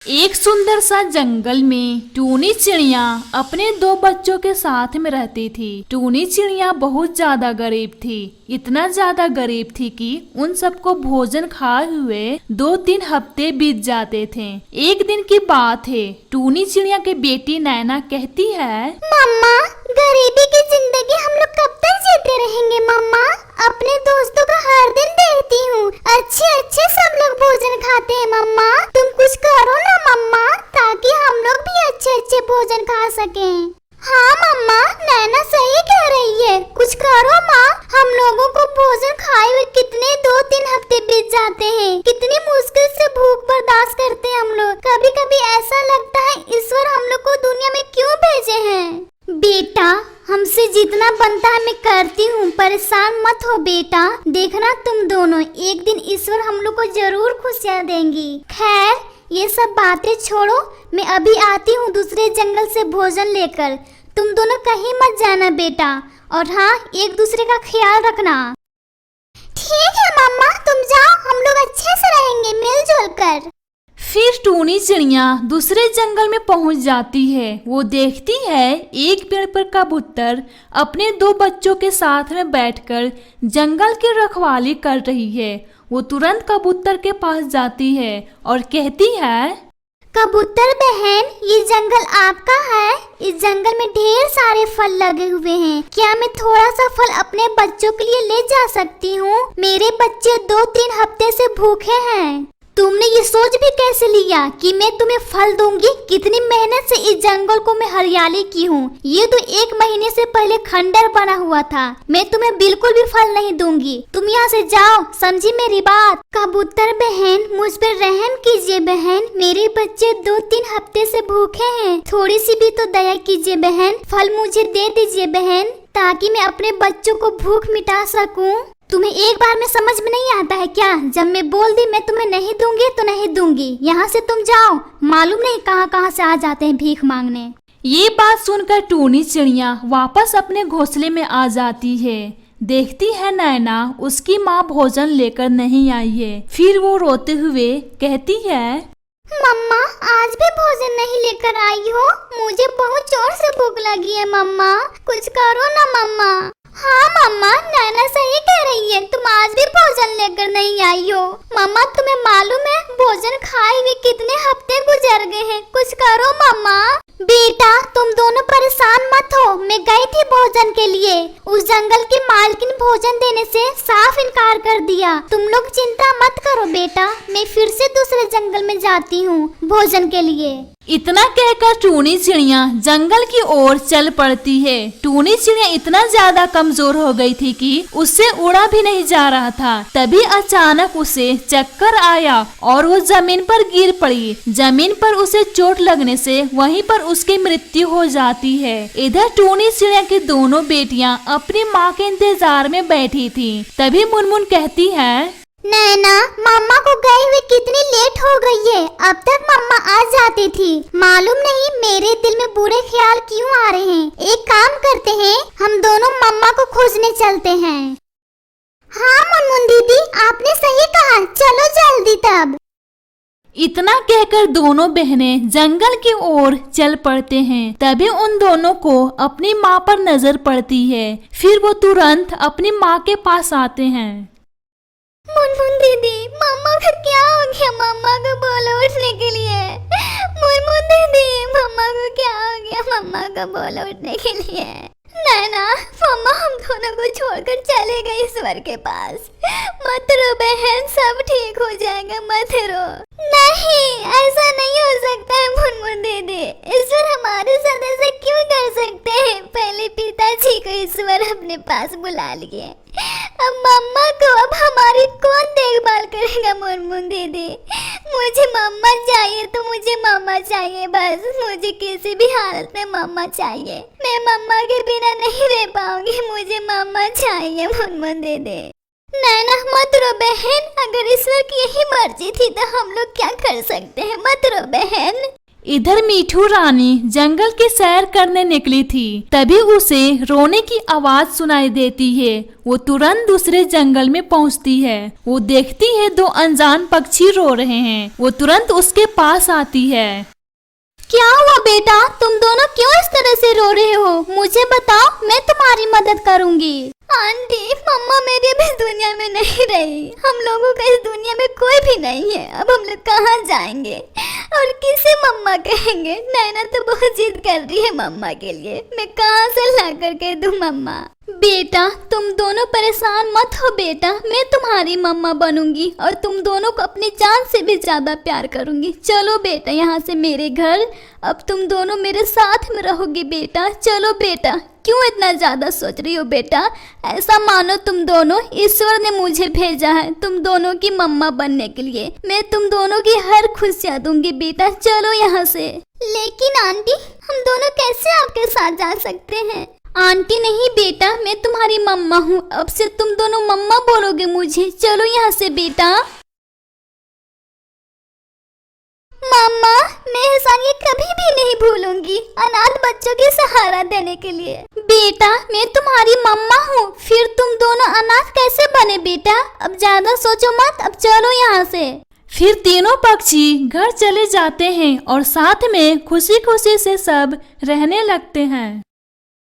एक सुंदर सा जंगल में टूनी चिड़िया अपने दो बच्चों के साथ में रहती थी। टूनी चिड़िया बहुत ज्यादा गरीब थी, इतना ज्यादा गरीब थी कि उन सबको भोजन खाए हुए 2-3 हफ्ते बीत जाते थे। एक दिन की बात है, टूनी चिड़िया की बेटी नैना कहती है, मम्मा, गरीबी की जिंदगी हम लोग कब तक जीते रहेंगे मम्मा? अपने दोस्तों को हर दिन देखती हूँ, अच्छे सब लोग भोजन खाते हैं मम्मा। तुम कुछ करो ना मम्मा, ताकि हम लोग भी अच्छे भोजन खा सकें। हाँ मम्मा, नैना सही कह रही है, कुछ करो माँ। हम लोगों को भोजन खाए हुए कितने 2-3 हफ्ते बीत जाते हैं, कितनी मुश्किल से भूख बर्दाश्त करते हैं हम लोग। कभी कभी ऐसा लगता है ईश्वर हम लोग को दुनिया में क्यों भेजे हैं। बेटा, हमसे जितना बनता है मैं करती हूँ, परेशान मत हो बेटा। देखना तुम दोनों, एक दिन ईश्वर हम लोग को जरूर खुशियाँ देंगी। खैर, ये सब बातें छोड़ो, मैं अभी आती हूँ दूसरे जंगल से भोजन लेकर। तुम दोनों कहीं मत जाना बेटा, और हाँ, एक दूसरे का ख्याल रखना। ठीक है मम्मा, तुम जाओ, हम लोग अच्छे से रहेंगे मिलजुल कर। फिर टूनी चिड़िया दूसरे जंगल में पहुंच जाती है। वो देखती है एक पेड़ पर कबूतर अपने 2 बच्चों के साथ में बैठकर जंगल की रखवाली कर रही है। वो तुरंत कबूतर के पास जाती है और कहती है, कबूतर बहन, ये जंगल आपका है? इस जंगल में ढेर सारे फल लगे हुए हैं, क्या मैं थोड़ा सा फल अपने बच्चों के लिए ले जा सकती हूँ? मेरे बच्चे 2-3 हफ्ते से भूखे हैं। तुमने ये सोच भी कैसे लिया कि मैं तुम्हें फल दूंगी? कितनी मेहनत से इस जंगल को मैं हरियाली की हूँ। ये तो 1 महीने से पहले खंडर बना हुआ था। मैं तुम्हें बिल्कुल भी फल नहीं दूंगी। तुम यहाँ से जाओ, समझी मेरी बात? कबूतर बहन, मुझ पर रहम कीजिए बहन, मेरे बच्चे 2-3 हफ्ते से भूखे हैं। थोड़ी सी भी तो दया कीजिए बहन, फल मुझे दे दीजिए बहन, ताकि मैं अपने बच्चों को भूख मिटा सकूं। तुम्हें एक बार में समझ में नहीं आता है क्या? जब मैं बोल दी मैं तुम्हें नहीं दूंगी तो नहीं दूंगी। यहाँ से तुम जाओ, मालूम नहीं कहाँ से आ जाते हैं भीख मांगने। ये बात सुनकर टूनी चिड़िया वापस अपने घोंसले में आ जाती है। देखती है नैना उसकी माँ भोजन लेकर नहीं आई है। फिर वो रोते हुए कहती है, मम्मा, आज भी भोजन नहीं लेकर आई हो? मुझे बहुत जोर से भूख लगी है मम्मा, कुछ करो ना मम्मा। हाँ मम्मा, नैना सही कह रही है, तुम आज भी भोजन लेकर नहीं आई हो। मम्मा, तुम्हें मालूम है भोजन खाए हुए कितने हफ्ते गुजर गए हैं, कुछ करो मम्मा। बेटा, तुम दोनों परेशान मत हो, मैं गई थी भोजन के लिए। उस जंगल की मालकिन भोजन देने से साफ इनकार कर दिया। तुम लोग चिंता मत करो बेटा, मैं फिर से दूसरे जंगल में जाती हूँ भोजन के लिए। इतना कहकर टूनी चिड़िया जंगल की ओर चल पड़ती है। टूनी चिड़िया इतना ज्यादा कमजोर हो गई थी कि उससे उड़ा भी नहीं जा रहा था। तभी अचानक उसे चक्कर आया और वो जमीन पर गिर पड़ी। जमीन पर उसे चोट लगने से वहीं पर उसकी मृत्यु हो जाती है। इधर टूनी चिड़िया की दोनों बेटियां अपनी माँ के इंतजार में बैठी थी। तभी मुनमुन कहती है, नैना, मम्मा को गए हुए कितनी लेट हो गई है, अब तक मम्मा आ जाती थी। मालूम नहीं मेरे दिल में बुरे ख्याल क्यों आ रहे हैं। एक काम करते हैं, हम दोनों मम्मा को खोजने चलते हैं। हाँ मुनमुन दीदी, आपने सही कहा, चलो जल्दी तब। इतना कहकर दोनों बहनें जंगल की ओर चल पड़ते हैं। तभी उन दोनों को अपनी माँ पर नजर पड़ती है। फिर वो तुरंत अपनी माँ के पास आते हैं। मुनमुन दीदी, मम्मा को क्या हो गया? मम्मा को बोलो उठने के लिए। मुनमुन दीदी, मम्मा को क्या हो गया? मम्मा को बोलो उठने के लिए। नैना, मम्मा हम दोनों को छोड़कर चले गए ईश्वर के पास। मत रो बहन, सब ठीक हो जाएगा, मत रो। नहीं, ऐसा नहीं हो सकता है मुनमुन दीदी, ईश्वर हमारे साथ ऐसा क्यों कर सकते हैं? पहले पिताजी को ईश्वर अपने पास बुला लिए, अब मम्मा को अब हमारी कौन देखभाल करेगा? मुनमुन दीदी, मुझे मम्मा चाहिए तो मुझे मम्मा चाहिए, बस मुझे किसी भी हालत में मम्मा चाहिए। मैं मम्मा के बिना नहीं रह पाऊंगी, मुझे मम्मा चाहिए मुनमुन दीदी। नैना मत रो बहन, अगर ईश्वर की यही मर्जी थी तो हम लोग क्या कर सकते हैं, मत रो बहन। इधर मीठू रानी जंगल की सैर करने निकली थी, तभी उसे रोने की आवाज सुनाई देती है। वो तुरंत दूसरे जंगल में पहुंचती है। वो देखती है 2 अनजान पक्षी रो रहे हैं। वो तुरंत उसके पास आती है। क्या हुआ बेटा, तुम दोनों क्यों इस तरह से रो रहे हो? मुझे बताओ, मैं तुम्हारी मदद करूंगी। आंटी, मम्मा मेरी अभी दुनिया में नहीं रही। हम लोगों का इस दुनिया में कोई भी नहीं है। अब हम लोग कहाँ जाएंगे और किसे मम्मा कहेंगे? नैना तो बहुत जिद कर रही है मम्मा के लिए। मैं कहाँ से ला कर के दूं मम्मा? बेटा, तुम दोनों परेशान मत हो बेटा, मैं तुम्हारी मम्मा बनूंगी और तुम दोनों को अपनी जान से भी ज्यादा प्यार करूंगी। चलो बेटा यहाँ से मेरे घर, अब तुम दोनों मेरे साथ में रहोगे बेटा। चलो बेटा, क्यों इतना ज्यादा सोच रही हो बेटा? ऐसा मानो तुम दोनों ईश्वर ने मुझे भेजा है तुम दोनों की मम्मा बनने के लिए। मैं तुम दोनों की हर खुशियाँ दूंगी बेटा। चलो यहाँ से। लेकिन आंटी, हम दोनों कैसे आपके साथ जा सकते हैं? आंटी नहीं बेटा, मैं तुम्हारी मम्मा हूँ। अब से तुम दोनों मम्मा बोलोगे मुझे। चलो यहाँ से बेटा। मम्मा, मैं एहसान ये कभी भी नहीं भूलूंगी, अनाथ बच्चों की सहारा देने के लिए। बेटा, मैं तुम्हारी मम्मा हूँ, फिर तुम दोनों अनाथ कैसे बने बेटा? अब ज्यादा सोचो मत, अब चलो यहाँ से। फिर तीनों पक्षी घर चले जाते हैं और साथ में खुशी खुशी से सब रहने लगते हैं।